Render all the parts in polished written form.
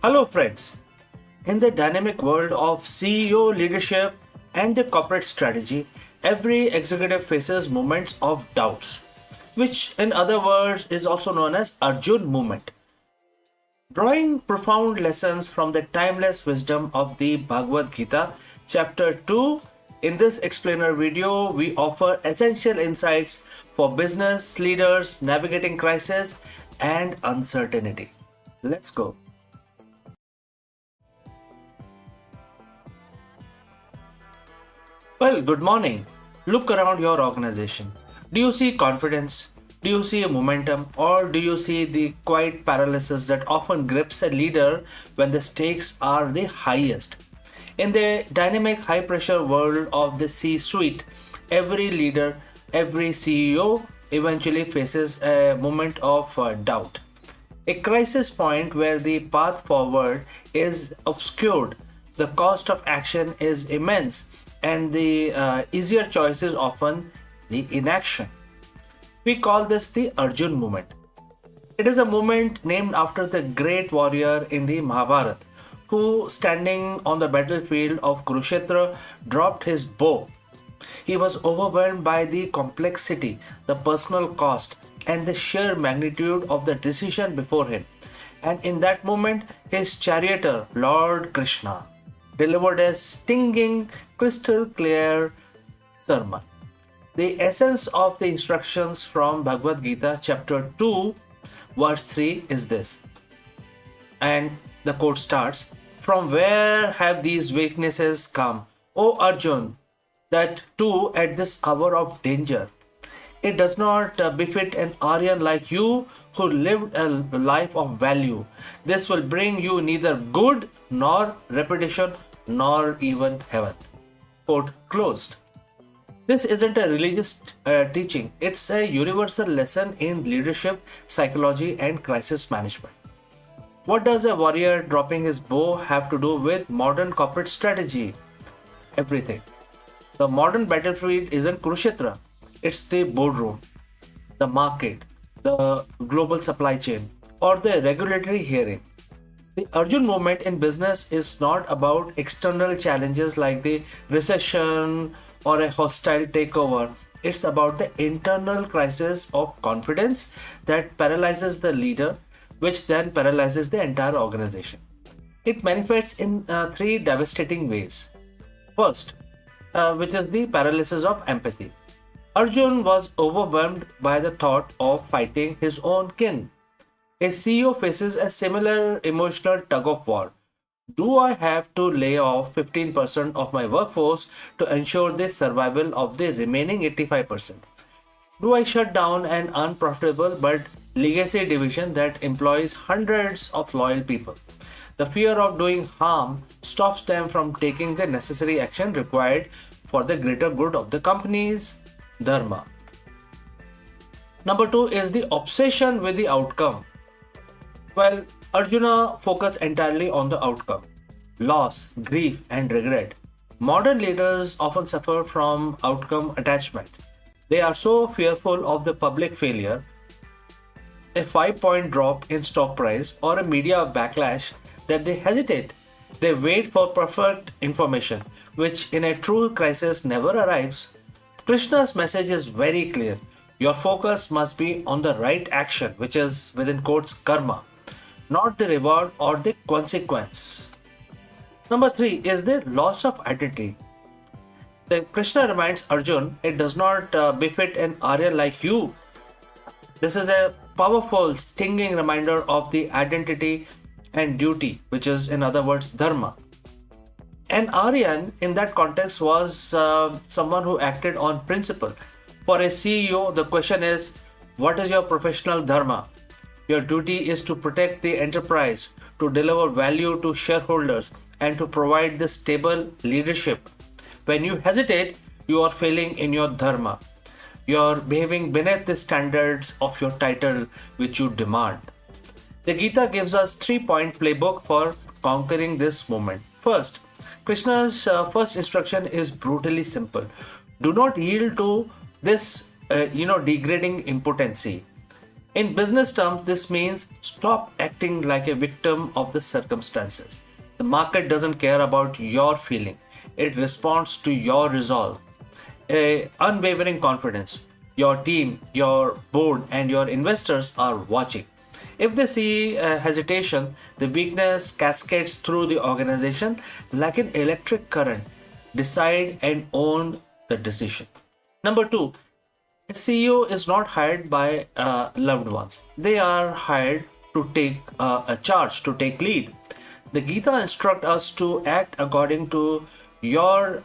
Hello, friends. In the dynamic world of CEO leadership and the corporate strategy, every executive faces moments of doubts, which, in other words, is also known as Arjun moment. Drawing profound lessons from the timeless wisdom of the Bhagavad Gita, chapter 2, in this explainer video, we offer essential insights for business leaders navigating crisis and uncertainty. Let's go. Well, good morning. Look around your organization. Do you see confidence? Do you see a momentum? Or do you see the quiet paralysis that often grips a leader when the stakes are the highest? In the dynamic, high pressure world of the C suite, every leader, every CEO eventually faces a moment of doubt. A crisis point where the path forward is obscured, the cost of action is immense, and the easier choice is often the inaction. We call this the Arjun movement. It is a movement named after the great warrior in the Mahabharata who, standing on the battlefield of Kurukshetra, dropped his bow. He was overwhelmed by the complexity, the personal cost, and the sheer magnitude of the decision before him. And in that moment, his charioteer, Lord Krishna, delivered a stinging, crystal clear sermon. The essence of the instructions from Bhagavad Gita, chapter 2, verse 3 is this. And the quote starts, "From where have these weaknesses come, O Arjun, that too at this hour of danger? It does not befit an Aryan like you who lived a life of value. This will bring you neither good nor reputation nor even heaven." Quote closed. This isn't a religious teaching, it's a universal lesson in leadership, psychology, and crisis management. What does a warrior dropping his bow have to do with modern corporate strategy? Everything. The modern battlefield isn't Kurukshetra, it's the boardroom, the market, the global supply chain, or the regulatory hearing. The Arjun movement in business is not about external challenges like the recession or a hostile takeover. It's about the internal crisis of confidence that paralyzes the leader, which then paralyzes the entire organization. It manifests in three devastating ways. First, which is the paralysis of empathy. Arjun was overwhelmed by the thought of fighting his own kin. A CEO faces a similar emotional tug of war. Do I have to lay off 15% of my workforce to ensure the survival of the remaining 85%? Do I shut down an unprofitable but legacy division that employs hundreds of loyal people? The fear of doing harm stops them from taking the necessary action required for the greater good of the company's dharma. Number two is the obsession with the outcome. Well, Arjuna focused entirely on the outcome, loss, grief, and regret. Modern leaders often suffer from outcome attachment. They are so fearful of the public failure, a 5-point drop in stock price, or a media backlash that they hesitate. They wait for perfect information, which in a true crisis never arrives. Krishna's message is very clear. Your focus must be on the right action, which is within quotes karma, not the reward or the consequence. Number three is the loss of identity. The Krishna reminds Arjun, it does not befit an Arya like you. This is a powerful, stinging reminder of the identity and duty, which is, in other words, dharma. An Aryan in that context was someone who acted on principle. For a CEO, the question is, what is your professional dharma? Your duty is to protect the enterprise, to deliver value to shareholders, and to provide the stable leadership. When you hesitate, you are failing in your dharma. You are behaving beneath the standards of your title which you demand. The Gita gives us 3-point playbook for conquering this moment. First, Krishna's first instruction is brutally simple. Do not yield to this degrading impotency. In business terms, this means Stop acting like a victim of the circumstances. The market doesn't care about your feeling, it responds to your resolve. A unwavering confidence. Your team, your board, and your investors are watching. If they see hesitation, the weakness cascades through the organization like an electric current. Decide and own the decision. Number two, a CEO is not hired by loved ones. They are hired to take a charge, to take lead. The Gita instructs us to act according to your,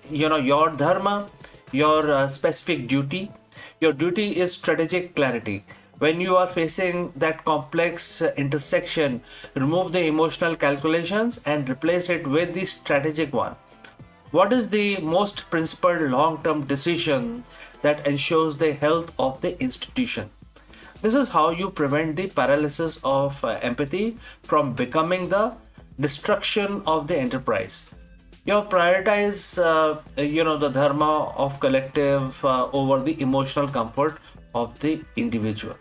your dharma, your specific duty. Your duty is strategic clarity. When you are facing that complex intersection, remove the emotional calculations and replace it with the strategic one. What is the most principled long term decision that ensures the health of the institution? This is how you prevent the paralysis of empathy from becoming the destruction of the enterprise. You prioritize, the dharma of collective over the emotional comfort of the individual.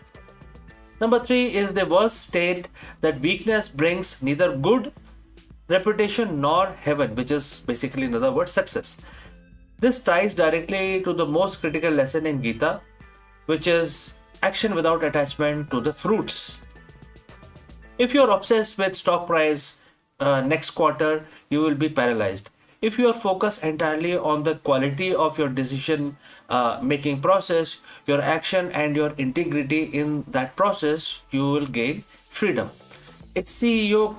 Number three is the worst state that weakness brings neither good reputation nor heaven, which is basically, in other words, success. This ties directly to the most critical lesson in Gita, which is action without attachment to the fruits. If you're obsessed with stock price next quarter, you will be paralyzed. If you are focused entirely on the quality of your decision making process, your action, and your integrity in that process, you will gain freedom. A CEO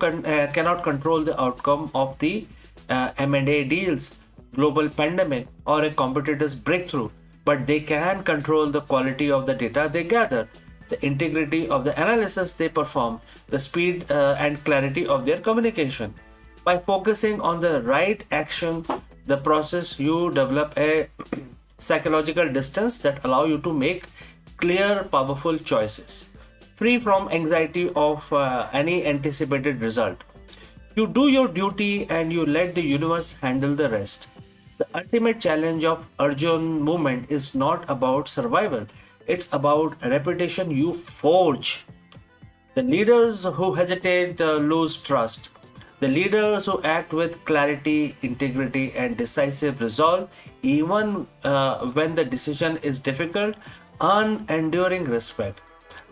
cannot control the outcome of the M&A deals, global pandemic, or a competitor's breakthrough, but they can control the quality of the data they gather, the integrity of the analysis they perform, the speed and clarity of their communication. By focusing on the right action, the process, you develop a psychological distance that allow you to make clear, powerful choices, free from anxiety of any anticipated result. You do your duty and you let the universe handle the rest. The ultimate challenge of Arjun movement is not about survival. It's about a reputation you forge. The leaders who hesitate lose trust. The leaders who act with clarity, integrity, and decisive resolve, even when the decision is difficult, earn enduring respect.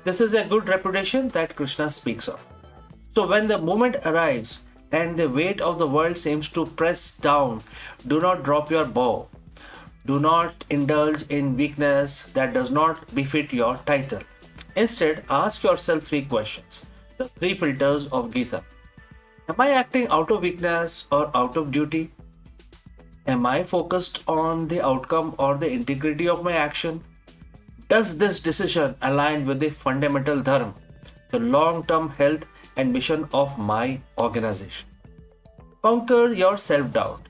This is a good reputation that Krishna speaks of. So, when the moment arrives and the weight of the world seems to press down, do not drop your bow. Do not indulge in weakness that does not befit your title. Instead, ask yourself three questions, the three filters of Gita. Am I acting out of weakness or out of duty? Am I focused on the outcome or the integrity of my action? Does this decision align with the fundamental dharma, the long-term health and mission of my organization? Conquer your self-doubt.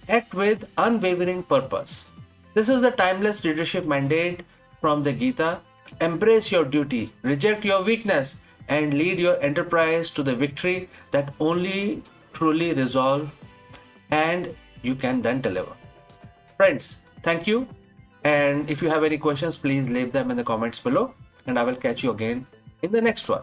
Act with unwavering purpose. This is the timeless leadership mandate from the Gita. Embrace your duty, reject your weakness, and lead your enterprise to the victory that only truly resolve and you can then deliver. Friends, thank you. And if you have any questions, please leave them in the comments below and I will catch you again in the next one.